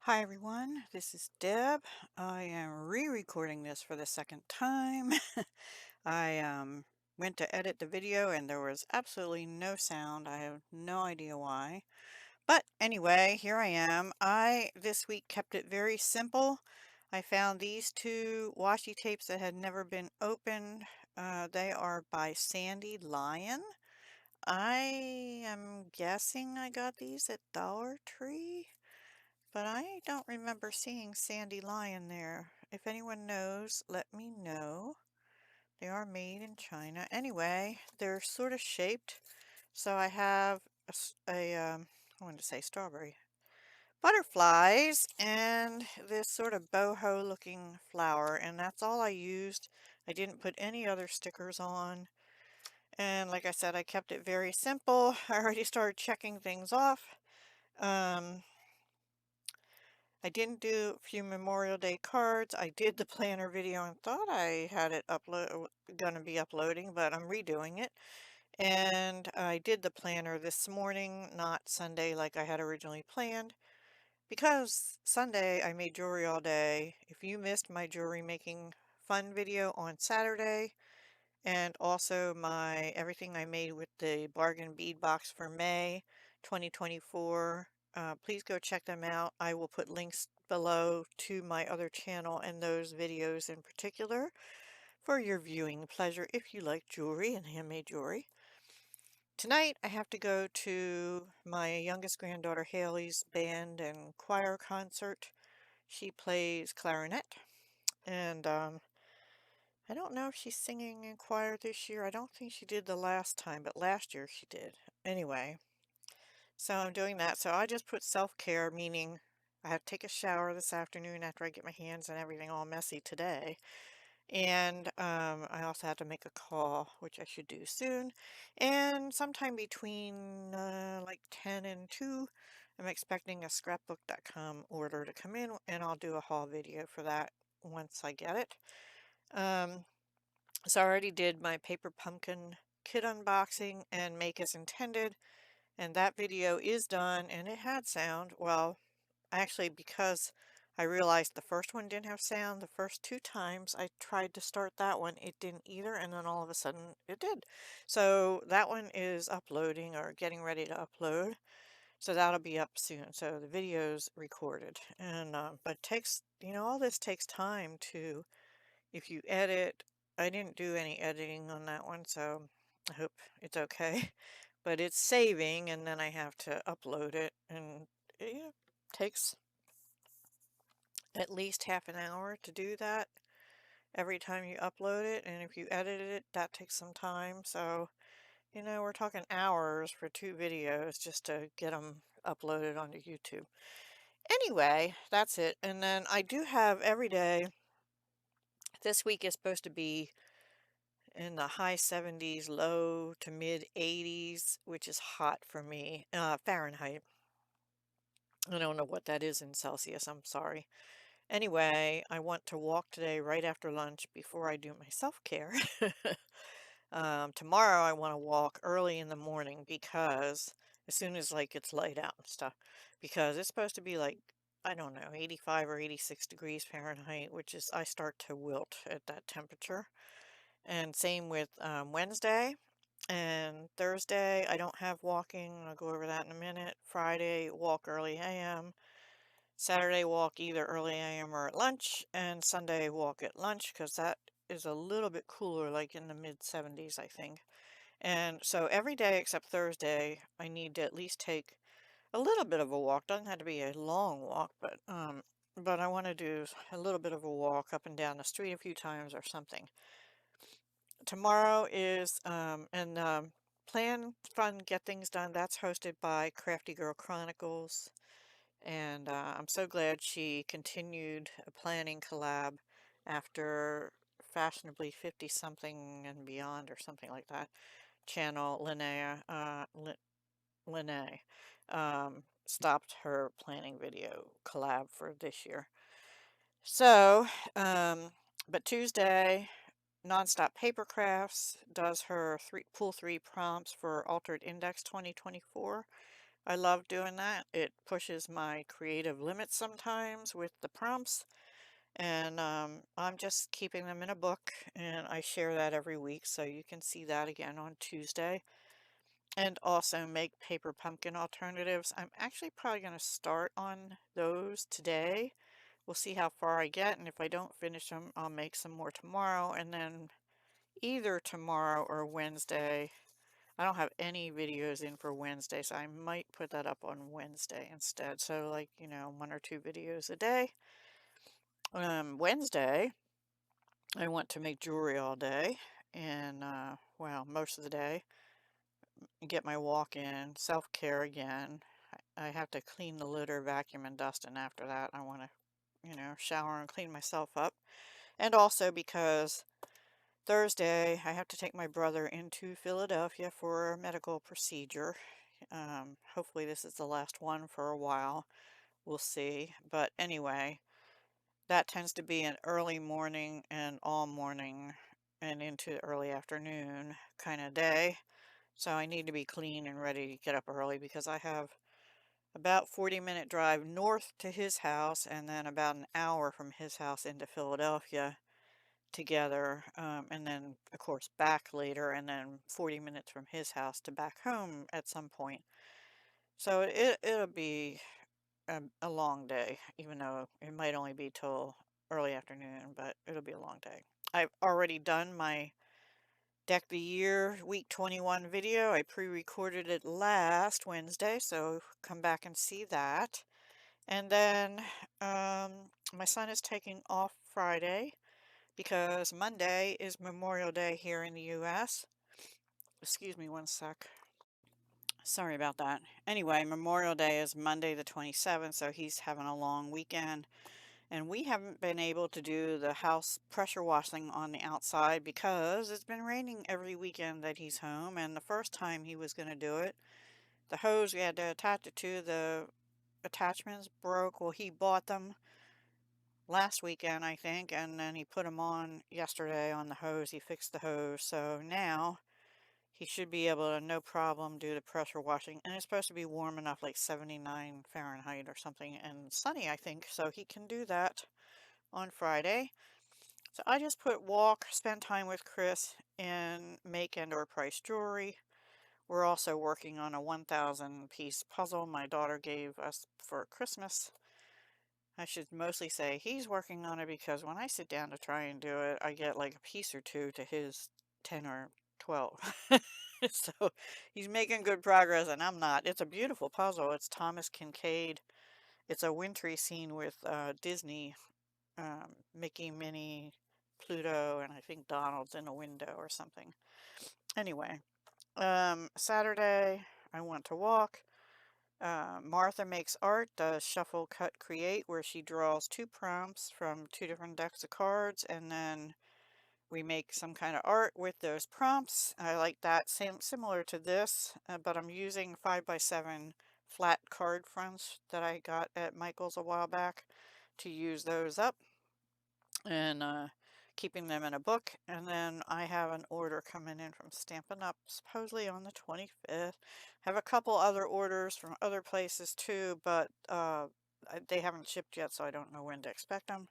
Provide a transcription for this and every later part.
Hi everyone, this is Deb. I am re-recording this for the second time. I went to edit the video and there was absolutely no sound. I have no idea why. But anyway, here I am. I this week kept it very simple. I found these two washi tapes that had never been opened. They are by Sandy Lion. I am guessing I got these at Dollar Tree. But I don't remember seeing Sandy Lion there. If anyone knows, let me know. They are made in China. Anyway, they're sort of shaped. So I have I wanted to say strawberry, butterflies, and this sort of boho looking flower. And that's all I used. I didn't put any other stickers on. And like I said, I kept it very simple. I already started checking things off. Um, I didn't do a few Memorial Day cards. I did the planner video and thought I had it gonna be uploading, but I'm redoing it. And I did the planner this morning, not Sunday like I had originally planned, because Sunday I made jewelry all day. If you missed my jewelry making fun video on Saturday, and also my everything I made with the bargain bead box for May 2024. Please go check them out. I will put links below to my other channel and those videos in particular for your viewing pleasure if you like jewelry and handmade jewelry. Tonight I have to go to my youngest granddaughter Haley's band and choir concert. She plays clarinet, and I don't know if she's singing in choir this year. I don't think she did the last time, but last year she did. Anyway, so I'm doing that. So I just put self-care, meaning I have to take a shower this afternoon after I get my hands and everything all messy today. And I also have to make a call, which I should do soon. And sometime between like 10 and 2, I'm expecting a scrapbook.com order to come in, and I'll do a haul video for that once I get it. So I already did my paper pumpkin kit unboxing and make as intended, and that video is done and it had sound. Well, actually, because I realized the first one didn't have sound, the first two times I tried to start that one, it didn't either, and then all of a sudden it did. So that one is uploading or getting ready to upload. So that'll be up soon. So the video's recorded. And but it takes, all this takes time to if you edit. I didn't do any editing on that one, so I hope it's okay. But it's saving, and then I have to upload it, and it takes at least half an hour to do that every time you upload it. And if you edit it, that takes some time. So, we're talking hours for two videos just to get them uploaded onto YouTube. Anyway, that's it. And then I do have every day. This week is supposed to be in the high 70s, low to mid 80s, which is hot for me. Fahrenheit. I don't know what that is in Celsius. I'm sorry. Anyway, I want to walk today right after lunch before I do my self-care. Tomorrow I want to walk early in the morning because as soon as like it's light out and stuff, because it's supposed to be like, I don't know, 85 or 86 degrees Fahrenheit, which is I start to wilt at that temperature. And same with Wednesday and Thursday. I don't have walking. I'll go over that in a minute. Friday, walk early AM. Saturday, walk either early AM or at lunch. And Sunday, walk at lunch because that is a little bit cooler, like in the mid 70s, I think. And so every day except Thursday, I need to at least take a little bit of a walk. Doesn't have to be a long walk, but I want to do a little bit of a walk up and down the street a few times or something. Tomorrow is Plan Fun Get Things Done. That's hosted by Crafty Girl Chronicles, and I'm so glad she continued a planning collab after Fashionably 50 something and beyond or something like that channel. Linnea stopped her planning video collab for this year. So but Tuesday, Nonstop Paper Crafts does her pull three prompts for Altered Index 2024. I love doing that. It pushes my creative limits sometimes with the prompts, and I'm just keeping them in a book, and I share that every week, so you can see that again on Tuesday. And also make paper pumpkin alternatives. I'm actually probably going to start on those today. We'll see how far I get, and if I don't finish them, I'll make some more tomorrow, and then either tomorrow or Wednesday. I don't have any videos in for Wednesday, so I might put that up on Wednesday instead. So like, 1 or 2 videos a day. Wednesday, I want to make jewelry all day and, well, most of the day. Get my walk in, self-care again. I have to clean the litter, vacuum, and dust, and after that, I want to, shower and clean myself up. And also because Thursday, I have to take my brother into Philadelphia for a medical procedure. Hopefully this is the last one for a while. We'll see. But anyway, that tends to be an early morning and all morning and into early afternoon kind of day. So I need to be clean and ready to get up early because I have about 40-minute drive north to his house and then about an hour from his house into Philadelphia together, and then of course back later, and then 40 minutes from his house to back home at some point. So it'll be a long day, even though it might only be till early afternoon, but it'll be a long day. I've already done my Deck the Year Week 21 video. I pre-recorded it last Wednesday, so come back and see that. And then my son is taking off Friday because Monday is Memorial Day here in the US. Excuse me one sec. Sorry about that. Anyway, Memorial Day is Monday the 27th, so he's having a long weekend. And we haven't been able to do the house pressure washing on the outside because it's been raining every weekend that he's home. And the first time he was going to do it, the hose we had to attach it to, the attachments broke. Well, he bought them last weekend, I think, and then he put them on yesterday on the hose. He fixed the hose, so now he should be able to, no problem, do the pressure washing. And it's supposed to be warm enough, like 79 Fahrenheit or something, and sunny, I think, so he can do that on Friday. So I just put walk, spend time with Chris, and make and or price jewelry. We're also working on a 1,000 piece puzzle my daughter gave us for Christmas. I should mostly say he's working on it because when I sit down to try and do it, I get like a piece or two to his 10 or 12. So he's making good progress and I'm not. It's a beautiful puzzle. It's Thomas Kincaid. It's a wintry scene with Disney, Mickey, Minnie, Pluto, and I think Donald's in a window or something. Anyway, Saturday I went to walk. Martha Makes Art does Shuffle, Cut, Create, where she draws 2 prompts from 2 different decks of cards, and then we make some kind of art with those prompts. I like that, similar to this, but I'm using 5x7 flat card fronts that I got at Michael's a while back to use those up and keeping them in a book. And then I have an order coming in from Stampin' Up! Supposedly on the 25th. Have a couple other orders from other places too, but they haven't shipped yet, so I don't know when to expect them.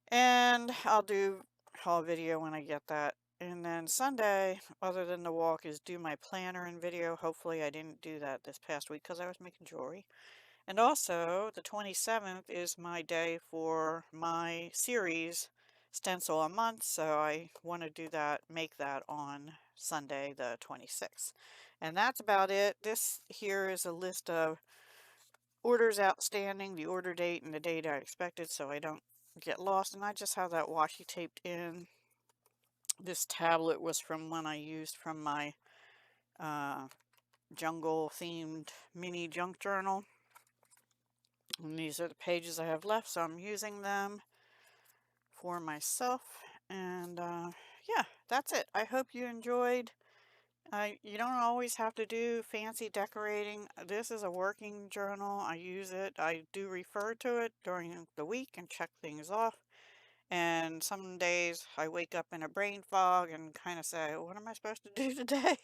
And I'll do haul video when I get that. And then Sunday, other than the walk, is do my planner and video. Hopefully I didn't do that this past week because I was making jewelry. And also, the 27th is my day for my series, Stencil a Month, so I want to do that, make that on Sunday the 26th. And that's about it. This here is a list of orders outstanding, the order date, and the date I expected, so I don't get lost. And I just have that washi taped in. This tablet was from one I used from my jungle-themed mini junk journal. And these are the pages I have left, so I'm using them for myself. And yeah, that's it. I hope you enjoyed. You don't always have to do fancy decorating. This is a working journal. I use it. I do refer to it during the week and check things off. And some days I wake up in a brain fog and kind of say, what am I supposed to do today?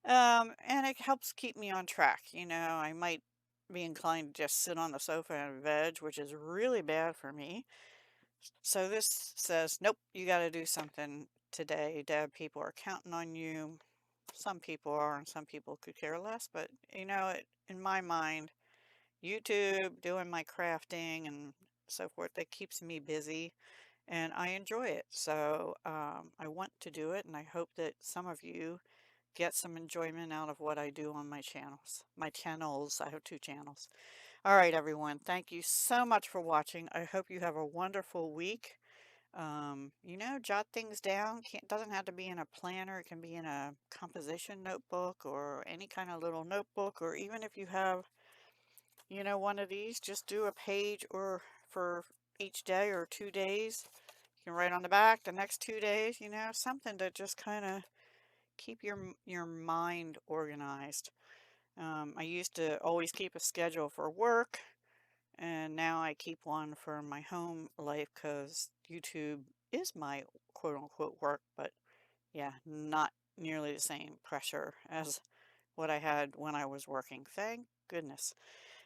And it helps keep me on track. I might be inclined to just sit on the sofa and veg, which is really bad for me. So this says, nope, you got to do something today, Deb. People are counting on you. Some people are, and some people could care less. But in my mind, YouTube, doing my crafting and so forth, that keeps me busy and I enjoy it. So I want to do it, and I hope that some of you get some enjoyment out of what I do on my channels. My channels, I have two channels. All right, everyone, thank you so much for watching. I hope you have a wonderful week. Jot things down. Doesn't have to be in a planner. It can be in a composition notebook or any kind of little notebook, or even if you have, one of these, just do a page or for each day or 2 days. You can write on the back the next 2 days, something to just kind of keep your mind organized. I used to always keep a schedule for work, and now I keep one for my home life because YouTube is my quote unquote work, but yeah, not nearly the same pressure as what I had when I was working. Thank goodness.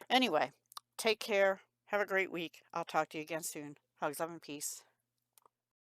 Anyway, take care. Have a great week. I'll talk to you again soon. Hugs, love, and peace.